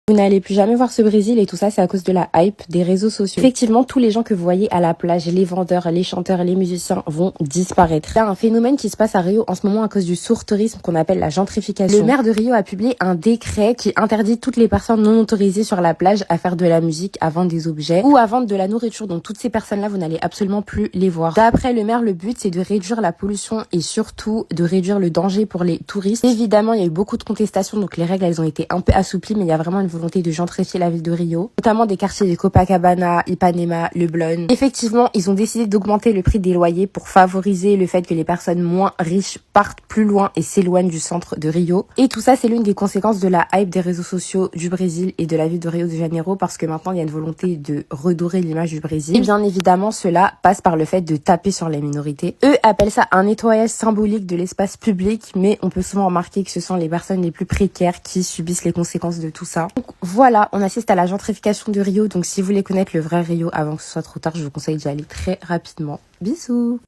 Vous n'allez plus jamais voir ce Brésil et tout ça, c'est à cause de la hype des réseaux sociaux. Effectivement, tous les gens que vous voyez à la plage, les vendeurs, les chanteurs, les musiciens vont disparaître. Il y a un phénomène qui se passe à Rio en ce moment à cause du surtourisme qu'on appelle la gentrification. Le maire de Rio a publié un décret qui interdit toutes les personnes non autorisées sur la plage à faire de la musique, à vendre des objets ou à vendre de la nourriture. Donc toutes ces personnes-là, vous n'allez absolument plus les voir. D'après le maire, le but c'est de réduire la pollution et surtout de réduire le danger pour les touristes. Évidemment, il y a eu beaucoup de contestations, donc les règles elles ont été un peu assouplies, mais il y a vraiment une volonté de gentrifier la ville de Rio, notamment des quartiers de Copacabana, Ipanema, Leblon. Effectivement, ils ont décidé d'augmenter le prix des loyers pour favoriser le fait que les personnes moins riches partent plus loin et s'éloignent du centre de Rio. Et tout ça, c'est l'une des conséquences de la hype des réseaux sociaux du Brésil et de la ville de Rio de Janeiro, parce que maintenant, il y a une volonté de redorer l'image du Brésil. Et bien évidemment, cela passe par le fait de taper sur les minorités. Eux appellent ça un nettoyage symbolique de l'espace public, mais on peut souvent remarquer que ce sont les personnes les plus précaires qui subissent les conséquences de tout ça. Donc, voilà, on assiste à la gentrification de Rio, donc si vous voulez connaître le vrai Rio avant que ce soit trop tard, je vous conseille d'y aller très rapidement. Bisous!